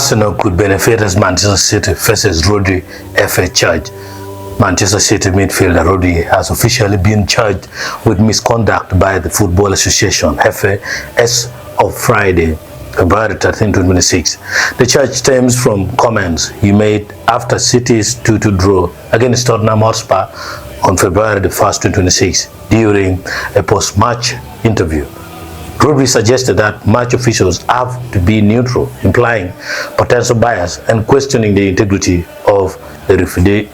Arsenal could benefit as Manchester City faces Rodri FA charge. Manchester City midfielder Rodri has officially been charged with misconduct by the Football Association (FA) as of Friday, February 13, 2026. The charge stems from comments he made after City's 2-2 draw against Tottenham Hotspur on February 1, 2026 during a post-match interview. Rodri suggested that match officials have to be neutral, implying potential bias and questioning the integrity of the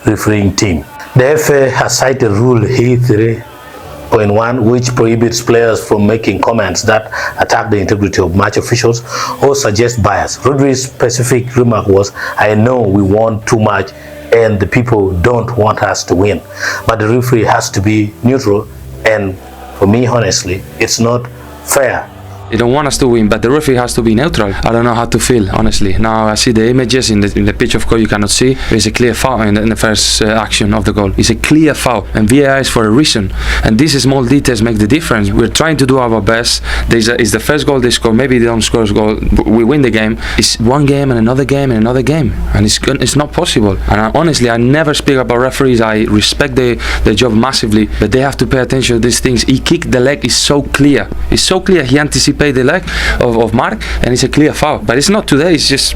refereeing team. The FA has cited Rule E3.1, which prohibits players from making comments that attack the integrity of match officials or suggest bias. Rodri's specific remark was, "I know we want too much and the people don't want us to win, but the referee has to be neutral, and for me, honestly, it's not fair." They don't want us to win, but the referee has to be neutral. I don't know how to feel, honestly. Now I see the images in the pitch of goal. You cannot see. There's a clear foul in the first action of the goal. It's a clear foul, and VAR is for a reason. And these small details make the difference. We're trying to do our best. It's the first goal they score. Maybe they don't score a goal. We win the game. It's one game and another game and another game, and it's not possible. And honestly, I never speak about referees. I respect their job massively, but they have to pay attention to these things. He kicked the leg. It's so clear. It's so clear. He anticipated the leg of Mark, and it's a clear foul. But it's not today. It's just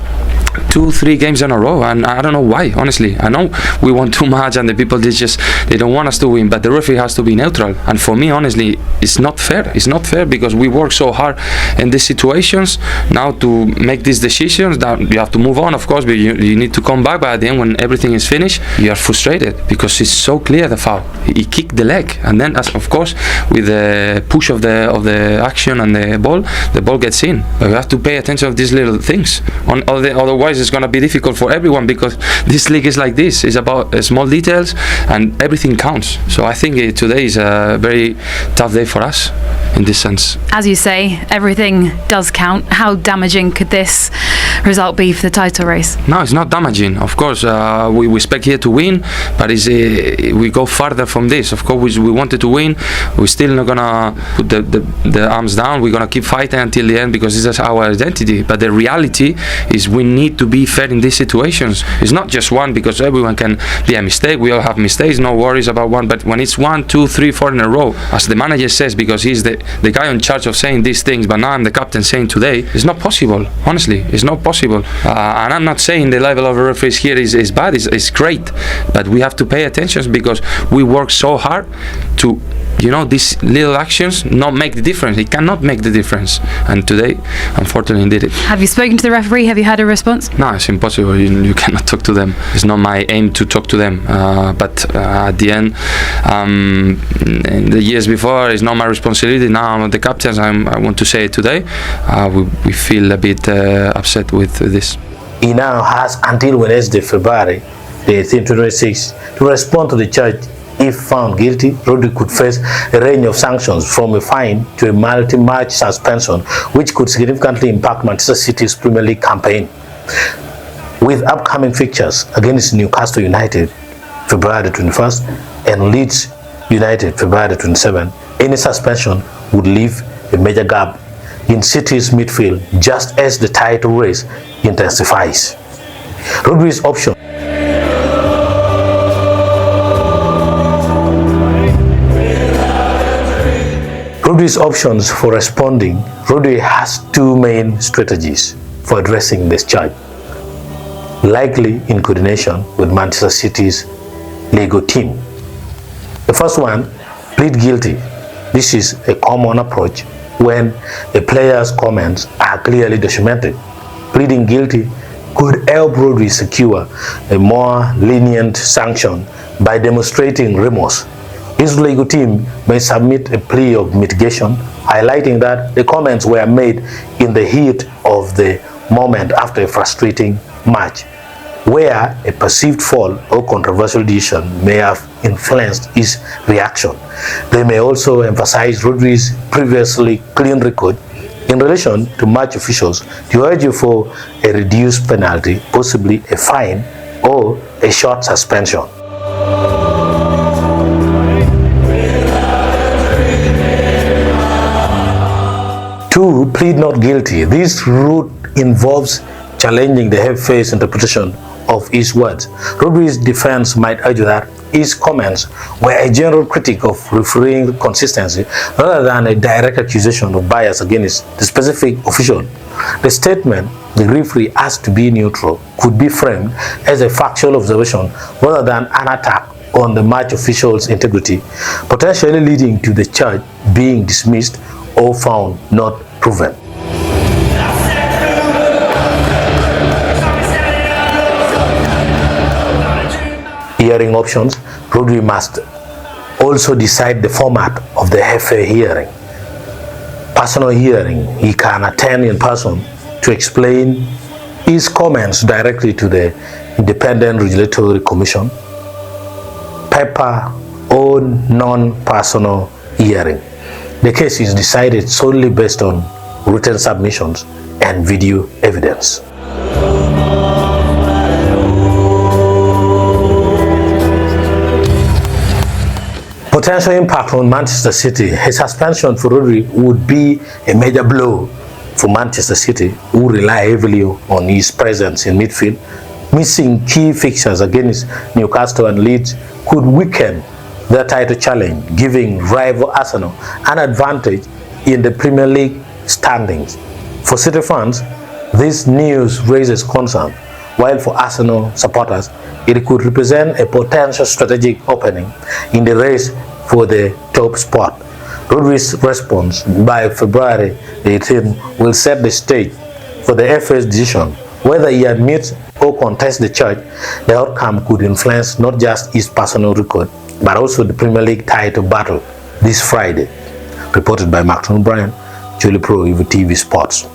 2-3 games in a row, and I don't know why. Honestly, I know we want too much, and the people they don't want us to win, but the referee has to be neutral. And for me, honestly, it's not fair. It's not fair because we work so hard in these situations now to make these decisions. That you have to move on, of course, but you need to come back. But at the end, when everything is finished, you are frustrated because it's so clear the foul. He kicked the leg, and then, as of course, with the push of the action and the ball gets in. But we have to pay attention to these little things. Otherwise, it's going to be difficult for everyone because this league is like this. It's about small details, and everything counts. So I think today is a very tough day for us in this sense. As you say, everything does count. How damaging could this result be for the title race? No, it's not damaging. Of course, we expect here to win, but we go further from this. Of course, we wanted to win. We're still not going to put the arms down. We're going to keep fighting until the end because this is our identity. But the reality is we need to be fair in these situations. It's not just one, because everyone can be a mistake. We all have mistakes, no worries about one. But when it's 1, 2, 3, 4 in a row, as the manager says, because he's the guy in charge of saying these things, but now I'm the captain saying today, it's not possible. Honestly, it's not possible. And I'm not saying the level of referees here is bad. It's great, but we have to pay attention because we work so hard to, these little actions not make the difference. It cannot make the difference. And today, unfortunately, did it. Have you spoken to the referee? Have you had a response? No, it's impossible. You cannot talk to them. It's not my aim to talk to them. But at the end, in the years before, it's not my responsibility. Now I'm the captain. I want to say it today. We feel a bit upset with this. He now has until Wednesday, February 18, 2026, to respond to the charge. If found guilty, Rodri could face a range of sanctions from a fine to a multi-match suspension, which could significantly impact Manchester City's Premier League campaign. With upcoming fixtures against Newcastle United, February 21st, and Leeds United, February 27th, any suspension would leave a major gap in City's midfield just as the title race intensifies. Rodri's option. Rodri's options for responding. Rodri has two main strategies for addressing this charge, likely in coordination with Manchester City's legal team. The first one, plead guilty. This is a common approach when a player's comments are clearly documented. Pleading guilty could help Rodri secure a more lenient sanction by demonstrating remorse. His legal team may submit a plea of mitigation, highlighting that the comments were made in the heat of the moment after a frustrating match, where a perceived fall or controversial decision may have influenced his reaction. They may also emphasize Rodri's previously clean record in relation to match officials to urge you for a reduced penalty, possibly a fine or a short suspension. 2. Plead not guilty. This route involves challenging the FA's interpretation of his words. Rodri's defense might argue that his comments were a general critique of refereeing consistency rather than a direct accusation of bias against the specific official. The statement, "the referee has to be neutral," could be framed as a factual observation rather than an attack on the match official's integrity, potentially leading to the charge being dismissed or found not proven. Hearing options. Rodri must also decide the format of the FA hearing. Personal hearing. He can attend in person to explain his comments directly to the Independent Regulatory Commission. Paper or non-personal hearing. The case is decided solely based on written submissions and video evidence. Potential impact on Manchester City. A suspension for Rodri would be a major blow for Manchester City, who rely heavily on his presence in midfield. Missing key fixtures against Newcastle and Leeds could weaken their title challenge, giving rival Arsenal an advantage in the Premier League standings. For City fans, this news raises concern, while for Arsenal supporters, it could represent a potential strategic opening in the race for the top spot. Rodri's response by February 18 will set the stage for the FA's decision. Whether he admits or contests the charge, the outcome could influence not just his personal record, but also the Premier League title battle this Friday. Reported by Martin O'Brien, Acholi Pro, TV Sports.